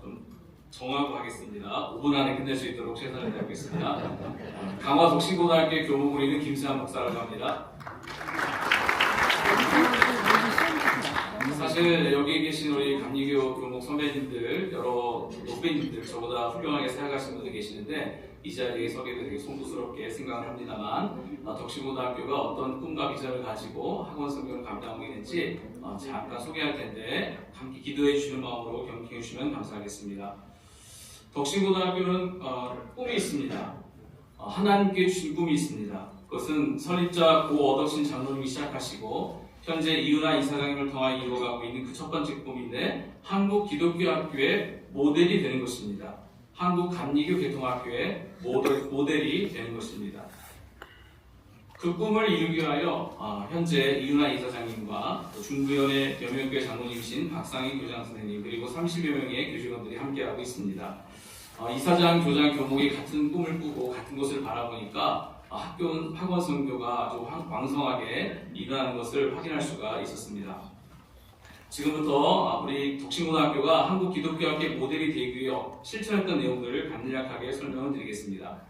좀 정하고 하겠습니다. 5분 안에 끝낼 수 있도록 최선을 다하겠습니다. 강화 독신고등학교 교목을 있는 김수환 목사라고 합니다. 사실 여기 계신 우리 감리교 교목 선배님들, 여러 후배님들 저보다 훌륭하게 사역하신 분들 계시는데 이 자리에 서게 되게 송구스럽게 생각을 합니다만 덕신고등학교가 어떤 꿈과 비전을 가지고 학원 성경을 감당하고 있는지 잠깐 소개할 텐데 함께 기도해 주시는 마음으로 경청해 주시면 감사하겠습니다. 덕신고등학교는 꿈이 있습니다. 하나님께 주신 꿈이 있습니다. 그것은 설립자 고 어덕신 장로님이 시작하시고 현재 이은하 이사장님을 통하여 이루어가고 있는 그 첫 번째 꿈인데 한국 기독교 학교의 모델이 되는 것입니다. 한국 감리교 개통학교의 모델이 되는 것입니다. 그 꿈을 이루기 위하여 현재 이은하 이사장님과 중부연의 여명교회 장로님이신 박상희 교장 선생님 그리고 30여 명의 교직원들이 함께하고 있습니다. 이사장, 교장, 교목이 같은 꿈을 꾸고 같은 것을 바라보니까 학원 선교가 아주 왕성하게 일어나는 것을 확인할 수가 있었습니다. 지금부터 우리 독신고등학교가 한국 기독교학교의 모델이 되기 위해 실천했던 내용들을 간략하게 설명을 드리겠습니다.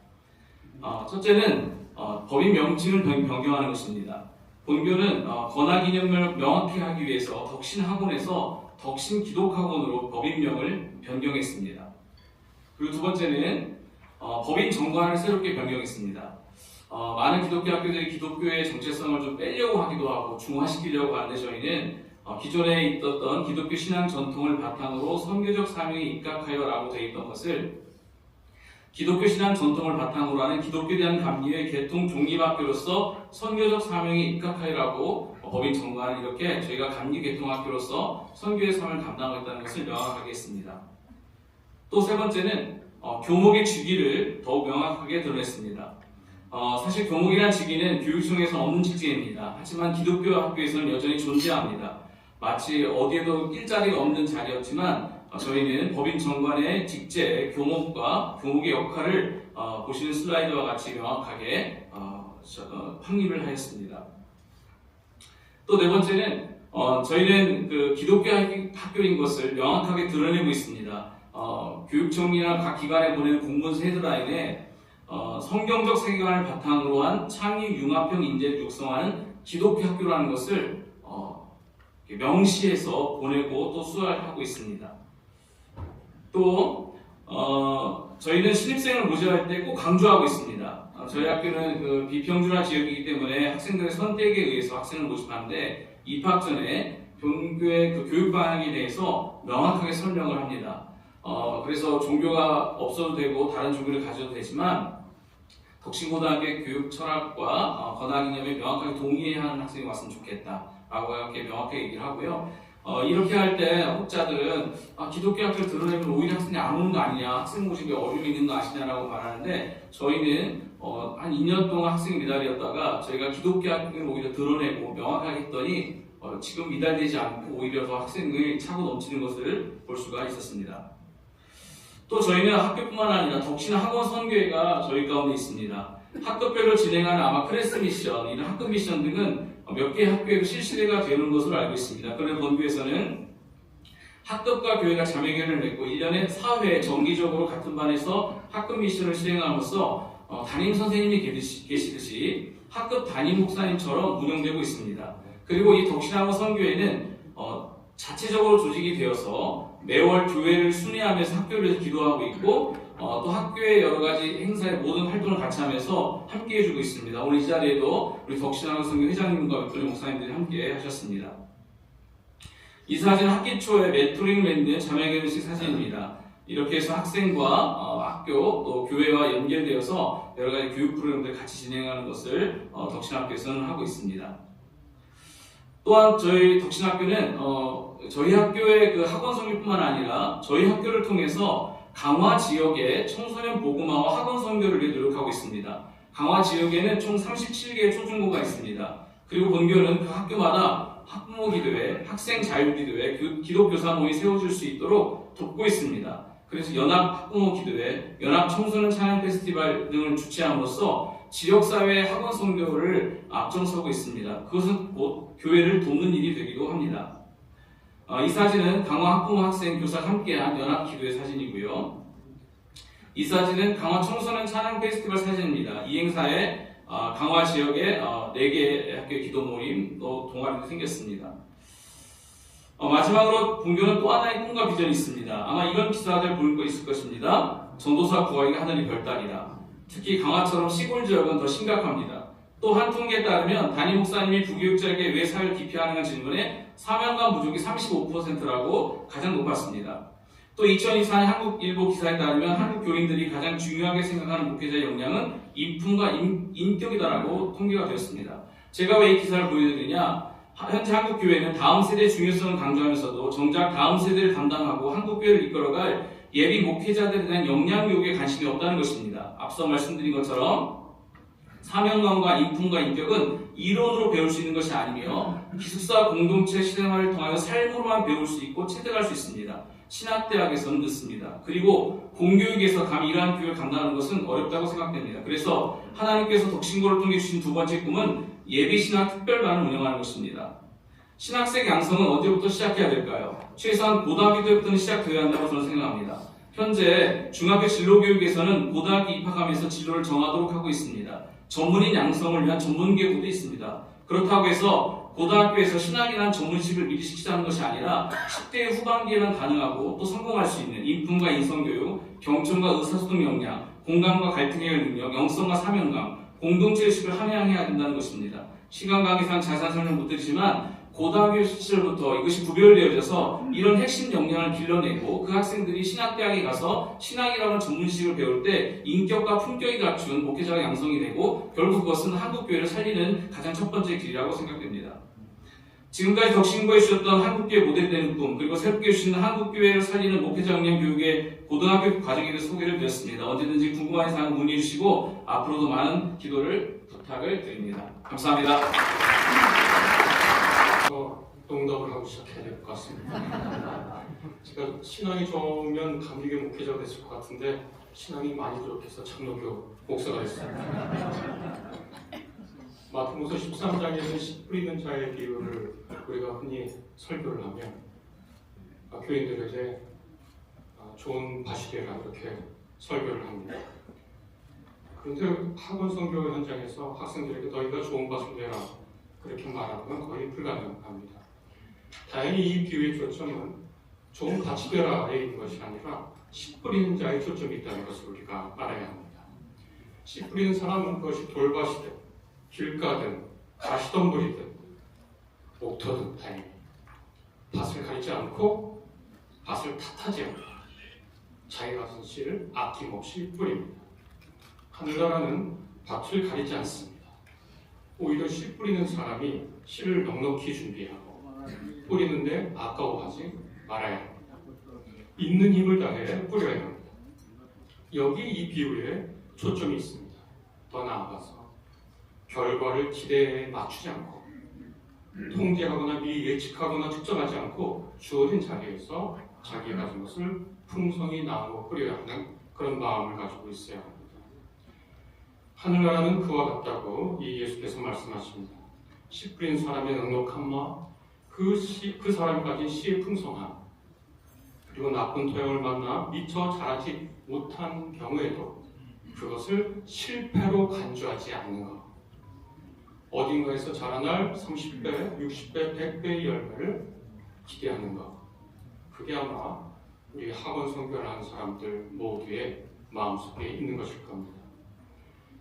첫째는 법인 명칭을 변경하는 것입니다. 본교는 권하기념을 명확히 하기 위해서 덕신학원에서 덕신기독학원으로 법인명을 변경했습니다. 그리고 두 번째는 법인 정관을 새롭게 변경했습니다. 많은 기독교 학교들이 기독교의 정체성을 좀 빼려고 하기도 하고 중화시키려고 하는데 저희는 기존에 있었던 기독교 신앙 전통을 바탕으로 선교적 사명에 입각하여 라고 되어 있던 것을 기독교 신앙 전통을 바탕으로 하는 기독교에 대한 감리의 개통 종립학교로서 선교적 사명에 입각하여라고 법인 정관을 이렇게 저희가 감리 개통학교로서 선교의 삶을 담당하고 있다는 것을 명확하게 했습니다. 또 세 번째는 교목의 직위를 더욱 명확하게 드러냈습니다. 사실 교목이라는 직위는 교육청에서 없는 직책입니다. 하지만 기독교 학교에서는 여전히 존재합니다. 마치 어디에도 일자리가 없는 자리였지만 저희는 법인 정관의 직제, 교목과 교목의 역할을 보시는 슬라이드와 같이 명확하게 확립을 하였습니다. 또 네 번째는 저희는 그 기독교 학교인 것을 명확하게 드러내고 있습니다. 교육청이나 각 기관에 보내는 공문서 헤드라인에 성경적 세계관을 바탕으로 한 창의 융합형 인재를 육성하는 기독교 학교라는 것을 명시해서 보내고 또 수화하고 있습니다. 또 저희는 신입생을 모집할 때 꼭 강조하고 있습니다. 저희 학교는 그 비평준화 지역이기 때문에 학생들의 선택에 의해서 학생을 모집하는데 입학 전에 본교의 그 교육 방향에 대해서 명확하게 설명을 합니다. 그래서 종교가 없어도 되고 다른 종교를 가져도 되지만 덕신고등학교의 교육 철학과 권학 이념에 명확하게 동의해야 하는 학생이 왔으면 좋겠다라고 이렇게 명확하게 얘기를 하고요. 이렇게 할 때 학자들은 기독교 학교를 드러내면 오히려 학생이 안 오는 거 아니냐, 학생 모집에 어려움이 있는 거 아시냐라고 말하는데 저희는 한 2년 동안 학생 미달이었다가 저희가 기독교 학교를 오히려 드러내고 명확하게 했더니 지금 미달되지 않고 오히려 더 학생을 차고 넘치는 것을 볼 수가 있었습니다. 또 저희는 학교뿐만 아니라 덕신 학원 선교회가 저희 가운데 있습니다. 학급별로 진행하는 아마 클래스 미션, 이런 학급 미션 등은 몇 개의 학교에도 실시가 되는 것으로 알고 있습니다. 그런데 본교에서는 학급과 교회가 자매교회를 맺고 1년에 4회 정기적으로 같은 반에서 학급 미션을 수행함으로써 담임 선생님이 계시듯이 학급 담임 목사님처럼 운영되고 있습니다. 그리고 이 덕신학원 선교회는 자체적으로 조직이 되어서 매월 교회를 순회하면서 학교를 위해서 기도하고 있고 또 학교의 여러 가지 행사의 모든 활동을 같이 하면서 함께 해주고 있습니다. 오늘 이 자리에도 우리 덕신학원 선교 회장님과 몇 분의 목사님들이 함께 하셨습니다. 이 사진은 학기 초에 메토링을 맺는 자매결혼식 사진입니다. 이렇게 해서 학생과 학교 또 교회와 연결되어서 여러 가지 교육 프로그램들 같이 진행하는 것을 덕신학교에서는 하고 있습니다. 또한 저희 덕신학교는 저희 학교의 그 학원 선교뿐만 아니라 저희 학교를 통해서 강화 지역의 청소년 복음화와 학원 선교를 위해 노력하고 있습니다. 강화 지역에는 총 37개의 초중고가 있습니다. 그리고 본교는 그 학교마다 학부모 기도회, 학생 자유 기도회, 기독교사 모임이 세워질 수 있도록 돕고 있습니다. 그래서 연합 학부모 기도회, 연합 청소년 찬양 페스티벌 등을 주최함으로써 지역사회의 학원 선교를 앞장서고 있습니다. 그것은 곧 교회를 돕는 일이 되기도 합니다. 이 사진은 강화 학부모 학생 교사가 함께한 연합 기도회 사진이고요. 이 사진은 강화 청소년 찬양 페스티벌 사진입니다. 이 행사에 강화 지역에 4개의 학교 기도 모임 또 동아리도 생겼습니다. 마지막으로 본교는 또 하나의 꿈과 비전이 있습니다. 아마 이런 기사들 볼 거 있을 것입니다. 전도사 구하기가 하늘의 별따기다. 특히 강화처럼 시골 지역은 더 심각합니다. 또 한 통계에 따르면 담임 목사님이 부교육자에게 왜 사회를 기피하는 질문에 사명감 부족이 35%라고 가장 높았습니다. 또 2024년 한국일보 기사에 따르면 한국 교인들이 가장 중요하게 생각하는 목회자의 역량은 인품과 인격이다라고 통계가 되었습니다. 제가 왜 이 기사를 보여드리냐? 현재 한국 교회는 다음 세대의 중요성을 강조하면서도 정작 다음 세대를 담당하고 한국 교회를 이끌어갈 예비 목회자들에 대한 역량 교육에 관심이 없다는 것입니다. 앞서 말씀드린 것처럼 사명감과 인품과 인격은 이론으로 배울 수 있는 것이 아니며 기숙사 공동체 실생활을 통하여 삶으로만 배울 수 있고 체득할 수 있습니다. 신학대학에서는 늦습니다. 그리고 공교육에서 감히 이러한 교육을 감당하는 것은 어렵다고 생각됩니다. 그래서 하나님께서 덕신고를 통해 주신 두 번째 꿈은 예비신학 특별반을 운영하는 것입니다. 신학생 양성은 어디부터 시작해야 될까요? 최소한 고등학교 때부터는 시작되어야 한다고 저는 생각합니다. 현재 중학교 진로교육에서는 고등학교 입학하면서 진로를 정하도록 하고 있습니다. 전문인 양성을 위한 전문계구도 있습니다. 그렇다고 해서 고등학교에서 신학이라는 전문식을 미리 시키자는 것이 아니라 10대 후반기에만 가능하고 또 성공할 수 있는 인품과 인성교육, 경청과 의사소통 역량, 공감과 갈등 해결 능력, 영성과 사명감, 공동체의식을 함양해야 된다는 것입니다. 시간 관계상 자세한 설명 못 드리지만 고등학교 시절부터 이것이 구별되어져서 이런 핵심 역량을 길러내고 그 학생들이 신학대학에 가서 신학이라는 전문식을 배울 때 인격과 품격이 갖춘 목회자가 양성이 되고 결국 그것은 한국교회를 살리는 가장 첫 번째 길이라고 생각됩니다. 지금까지 덕신고에 주셨던 한국교회 모델되는 꿈, 그리고 새롭게 주시는 한국교회를 살리는 목회자 역량 교육의 고등학교 과정에 대해서 소개를 드렸습니다. 언제든지 궁금한 사항 문의 주시고 앞으로도 많은 기도를 부탁을 드립니다. 감사합니다. 농담을 하고 시작해야 될 것 같습니다. 제가 신앙이 좋으면 감리교 목회자가 됐을 것 같은데 신앙이 많이 부족해서 장로교 목사가 됐습니다. 마태복음 13장에서 씨 뿌리는 자의 비유를 우리가 흔히 설교를 하면 교인들에게 좋은 밭이 되라 이렇게 설교를 합니다. 그런데 학원 선교 현장에서 학생들에게 너희가 좋은 밭이 되라 그렇게 말하는 건 거의 불가능합니다. 다행히 이 비유의 초점은 좋은 밭이 되라에 있는 것이 아니라 씨 뿌리는 자의 초점이 있다는 것을 우리가 알아야 합니다. 씨 뿌리는 사람은 그것이 돌밭이든 길가든 가시덤불이든 목터든 다행히 밭을 가리지 않고 밭을 탓하지 않고 자기가 가진 씨를 아낌없이 뿌립니다. 하늘나라는 밭을 가리지 않습니다. 오히려 씨 뿌리는 사람이 씨를 넉넉히 준비하고 뿌리는데 아까워하지 말아야 합니다. 있는 힘을 다해 뿌려야 합니다. 여기 이 비유에 초점이 있습니다. 더 나아가서 결과를 기대에 맞추지 않고 통제하거나 미리 예측하거나 측정하지 않고 주어진 자리에서 자기가 가진 것을 풍성히 나누어 뿌려야 하는 그런 마음을 가지고 있어야 합니다. 하늘나라는 그와 같다고 이 예수께서 말씀하십니다. 씨 뿌린 사람의 넉넉한 마음, 그 사람이 가진 씨의 풍성함, 그리고 나쁜 토양을 만나 미처 자라지 못한 경우에도 그것을 실패로 간주하지 않는 것. 어딘가에서 자라날 30배, 60배, 100배의 열매를 기대하는 것. 그게 아마 우리 학원 선교를 하는 사람들 모두의 마음속에 있는 것일 겁니다.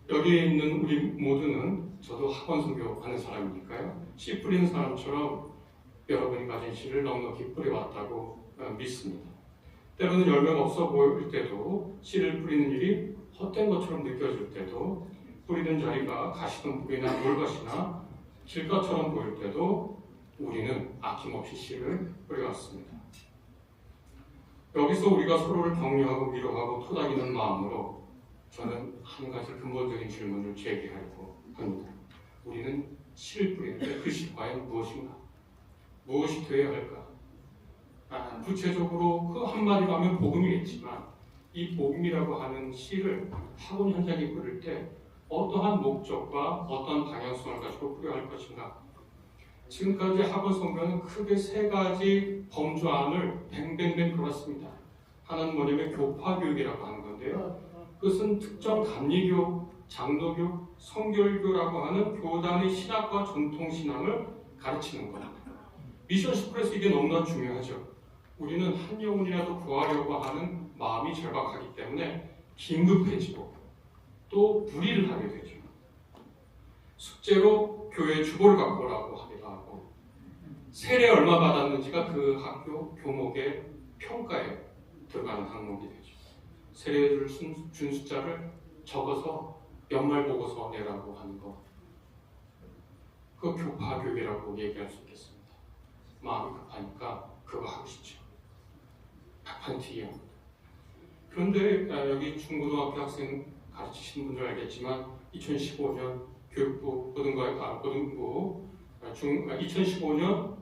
여기에 있는 우리 모두는 저도 학원 선교하는 사람이니까요. 씨 뿌리는 사람처럼 여러분이 가진 씨를 넉넉히 뿌려왔다고 믿습니다. 때로는 열매가 없어 보일 때도 씨를 뿌리는 일이 헛된 것처럼 느껴질 때도 뿌리는 자리가 가시덤불이나 돌밭이나 길가처럼 보일 때도 우리는 아낌없이 씨를 뿌려왔습니다. 여기서 우리가 서로를 격려하고 위로하고 토닥이는 마음으로 저는 한 가지 근본적인 질문을 제기하려고 합니다. 우리는 씨를 뿌리는데 그 씨 과연 무엇인가? 무엇이 되어야 할까? 구체적으로 그 한마디로 하면 복음이겠지만 이 복음이라고 하는 씨를 학원 현장에 뿌릴 때 어떠한 목적과 어떤 방향성을 가지고 뿌려야 할 것인가? 지금까지 학원 선교는 크게 세 가지 범주안을 뱅뱅뱅 돌았습니다. 하나는 뭐냐면 교파교육이라고 하는 건데요. 그것은 특정 감리교, 장로교, 성결교라고 하는 교단의 신학과 전통신앙을 가르치는 겁니다. 미션 스쿨에서 이게 너무나 중요하죠. 우리는 한 영혼이라도 구하려고 하는 마음이 절박하기 때문에 긴급해지고 또 무리를 하게 되죠. 숙제로 교회 주보를 갖고 오라고 하기도 하고 세례 얼마 받았는지가 그 학교 교목의 평가에 들어가는 항목이 되죠. 세례를 준 숫자를 적어서 연말 보고서 내라고 하는 거. 그 교파교육이라고 얘기할 수 있겠습니다. 마음이 급하니까 그거 하고 싶죠. 급한 뒤에. 그런데 여기 중고등학교 학생 가르치시는 분들 알겠지만 2015년 교육부 고등부 2015년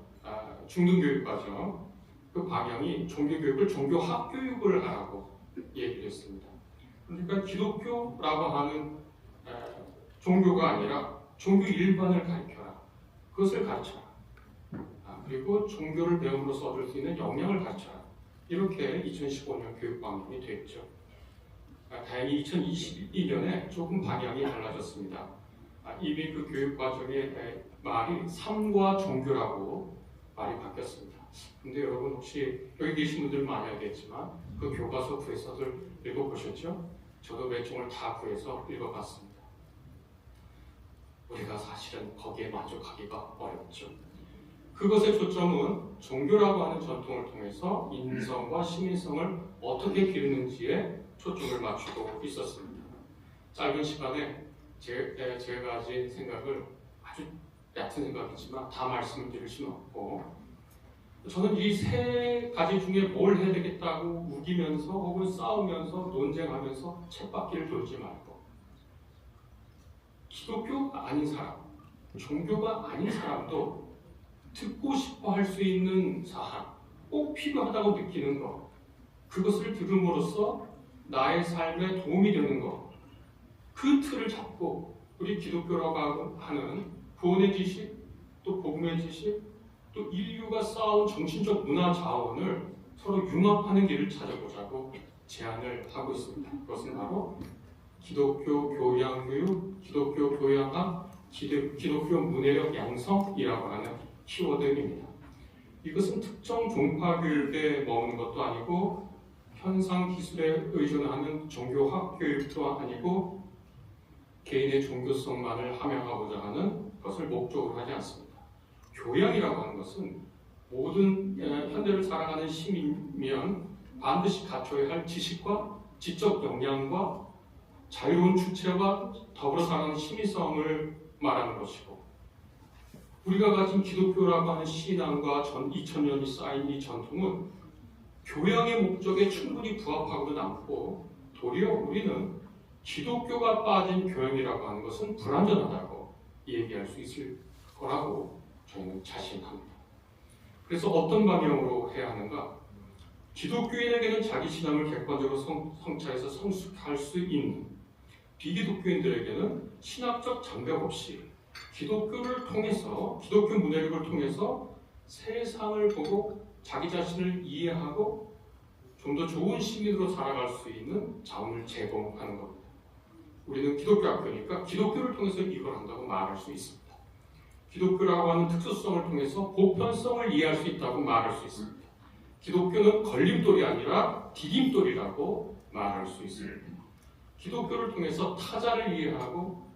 중등교육과정 그 방향이 종교교육을 종교학교육을 하라고 얘기를 했습니다. 그러니까 기독교라고 하는 종교가 아니라 종교 일반을 가르쳐라. 그것을 가르쳐라. 그리고 종교를 배움으로써 얻을 수 있는 역량을 가르쳐라. 이렇게 2015년 교육 방향이 됐죠. 다행히 2022년에 조금 방향이 달라졌습니다. 이미 그 교육 과정의 말이 삶과 종교라고 말이 바뀌었습니다. 근데 여러분 혹시 여기 계신 분들 많이 알겠지만 그 교과서 구해서들 읽어보셨죠? 저도 몇 종을 다 구해서 읽어봤습니다. 우리가 사실은 거기에 만족하기가 어렵죠. 그것의 초점은 종교라고 하는 전통을 통해서 인성과 시민성을 어떻게 기르는지에 초점을 맞추고 있었습니다. 짧은 시간에 제가 가진 생각을 아주 얕은 생각이지만 다 말씀을 드릴 수는 없고, 저는 이 세 가지 중에 뭘 해야 되겠다고 우기면서 혹은 싸우면서 논쟁하면서 쳇바퀴를 돌지 말고, 기독교가 아닌 사람, 종교가 아닌 사람도 듣고 싶어 할 수 있는 사안, 꼭 필요하다고 느끼는 것, 그것을 들음으로써 나의 삶에 도움이 되는 것, 그 틀을 잡고 우리 기독교라고 하는 구원의 지식, 또 복음의 지식, 또 인류가 쌓아온 정신적 문화 자원을 서로 융합하는 길을 찾아보자고 제안을 하고 있습니다. 그것은 바로 기독교 교양교육, 기독교 교양학, 기독교 문해력 양성이라고 하는 키워드입니다. 이것은 특정 종파 교육에 머무는 것도 아니고 현상 기술에 의존하는 종교학 교육도 아니고 개인의 종교성만을 함양하고자 하는 것을 목적으로 하지 않습니다. 교양이라고 하는 것은 모든 현대를 살아가는 시민이면 반드시 갖춰야 할 지식과 지적 역량과 자유로운 주체와 더불어 살아가는 시민성을 말하는 것이고, 우리가 가진 기독교라고 하는 신앙과 2000년이 쌓인 이 전통은 교양의 목적에 충분히 부합하고는 않고, 도리어 우리는 기독교가 빠진 교양이라고 하는 것은 불완전하다고 얘기할 수 있을 거라고 저는 자신합니다. 그래서 어떤 방향으로 해야 하는가? 기독교인에게는 자기 신앙을 객관적으로 성찰해서 성숙할 수 있는, 비기독교인들에게는 신학적 장벽 없이 기독교를 통해서, 기독교 문해력을 통해서 세상을 보고 자기 자신을 이해하고 좀 더 좋은 시민으로 살아갈 수 있는 자원을 제공하는 겁니다. 우리는 기독교 학교니까 기독교를 통해서 이걸 한다고 말할 수 있습니다. 기독교라고 하는 특수성을 통해서 보편성을 이해할 수 있다고 말할 수 있습니다. 기독교는 걸림돌이 아니라 디딤돌이라고 말할 수 있습니다. 기독교를 통해서 타자를 이해하고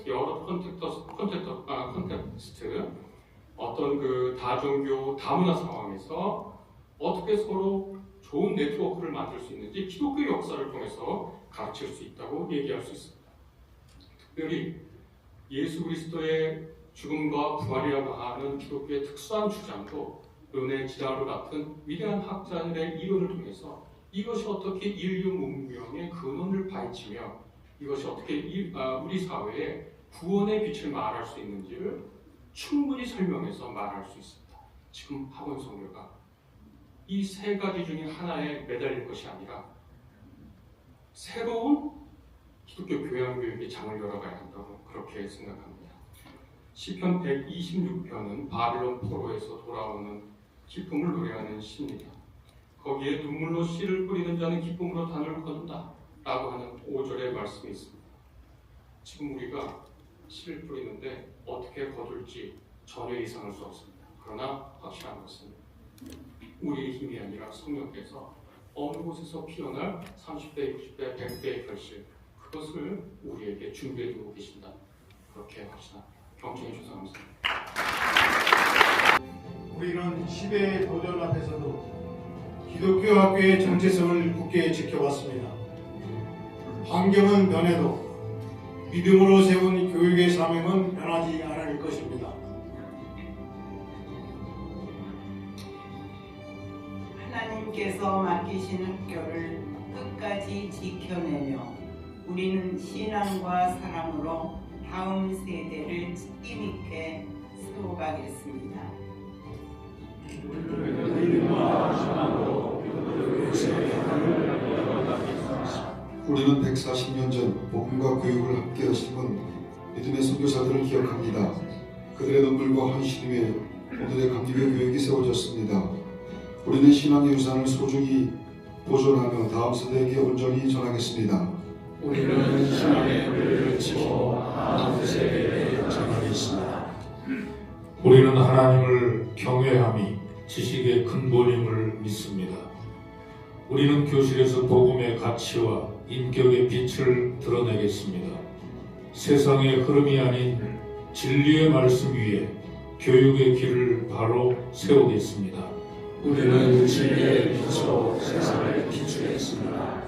여러 컨텍스트, 어떤 그 다종교, 다문화 상황에서 어떻게 서로 좋은 네트워크를 만들 수 있는지 기독교 역사를 통해서 가르칠 수 있다고 얘기할 수 있습니다. 특별히 예수 그리스도의 죽음과 부활이라고 하는 기독교의 특수한 주장도 르네 지다르 같은 위대한 학자들의 이론을 통해서 이것이 어떻게 인류 문명의 근원을 파헤치며 이것이 어떻게 우리 사회에 구원의 빛을 말할 수 있는지를 충분히 설명해서 말할 수 있습니다. 지금 학원 성교가 이 세 가지 중에 하나에 매달릴 것이 아니라 새로운 기독교 교양교육의 장을 열어가야 한다고 그렇게 생각합니다. 시편 126편은 바빌론 포로에서 돌아오는 기쁨을 노래하는 시입니다. 거기에 눈물로 씨를 뿌리는 자는 기쁨으로 단을 거둔다 라고 하는 5절의 말씀이 있습니다. 지금 우리가 씨를 뿌리는데 어떻게 거둘지 전혀 예상할 수 없습니다. 그러나 확실한 것은 우리의 힘이 아니라 성령께서 어느 곳에서 피어날 30배, 60배, 100배의 결실, 그것을 우리에게 준비해 두고 계신다. 그렇게 확신합니다. 경청해 주셔서 감사합니다. 우리는 시대의 도전 앞에서도 기독교 학교의 정체성을 굳게 지켜왔습니다. 환경은 변해도 믿음으로 세운 교육의 사명은 변하지 않을 것입니다. 하나님께서 맡기신 학교를 끝까지 지켜내며 우리는 신앙과 사랑으로 다음 세대를 힘있게 세워가겠습니다. 우리는 140년 전 복음과 교육을 함께 하신 믿음의 선교사들을 기억합니다. 그들의 눈물과 헌신 위에 오늘의 감리교 교육이 세워졌습니다. 우리는 신앙의 유산을 소중히 보존하며 다음 세대에게 온전히 전하겠습니다. 우리는 신앙의 뿌리를 지키고 다음 세대에 전하겠습니다. 우리는 하나님을 경외함이 지식의 근본임을 믿습니다. 우리는 교실에서 복음의 가치와 인격의 빛을 드러내겠습니다. 세상의 흐름이 아닌 진리의 말씀 위에 교육의 길을 바로 세우겠습니다. 우리는 진리의 빛으로 세상을 비추겠습니다.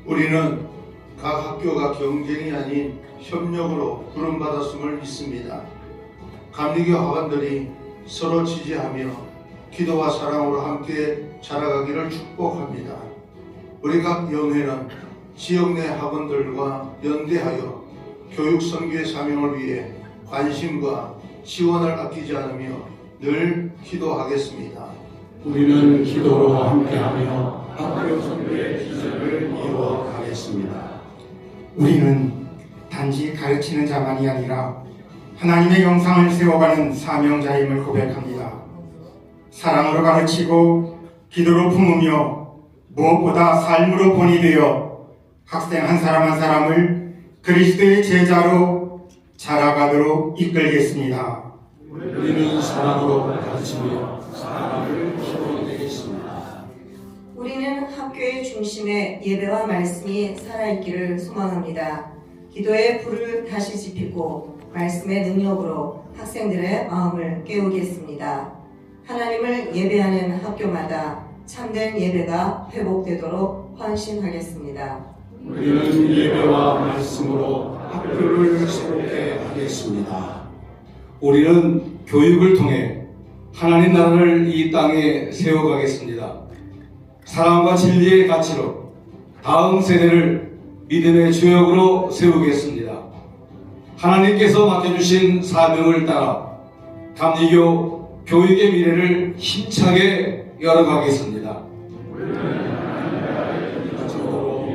우리는 각 학교가 경쟁이 아닌 협력으로 부름받았음을 믿습니다. 감리교 학원들이 서로 지지하며 기도와 사랑으로 함께 자라가기를 축복합니다. 우리 각 연회는 지역 내 학원들과 연대하여 교육 선교의 사명을 위해 관심과 지원을 아끼지 않으며 늘 기도하겠습니다. 우리는 기도로 함께하며 학교 선교의 비전을 이루어가겠습니다. 우리는 단지 가르치는 자만이 아니라 하나님의 영상을 세워가는 사명자임을 고백합니다. 사랑으로 가르치고 기도로 품으며 무엇보다 삶으로 본이 되어 학생 한 사람 한 사람을 그리스도의 제자로 자라가도록 이끌겠습니다. 우리는 사랑으로 가르치며 사랑을 키워내겠습니다. 우리는 학교의 중심에 예배와 말씀이 살아있기를 소망합니다. 기도의 불을 다시 지피고 말씀의 능력으로 학생들의 마음을 깨우겠습니다. 하나님을 예배하는 학교마다 참된 예배가 회복되도록 헌신하겠습니다. 우리는 예배와 말씀으로 학교를 새롭게 하겠습니다. 우리는 교육을 통해 하나님 나라를 이 땅에 세워가겠습니다. 사랑과 진리의 가치로 다음 세대를 믿음의 주역으로 세우겠습니다. 하나님께서 맡겨주신 사명을 따라 감리교 교육의 미래를 힘차게 열어가겠습니다.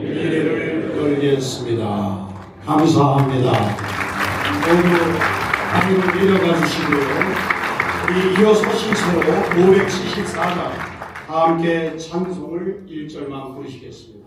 미래를 열겠습니다. 감사합니다. 모두 하나님을 믿어가 주시고요. 우리 이어서 신청으로 574장 다 함께 찬송을 1절만 부르시겠습니다.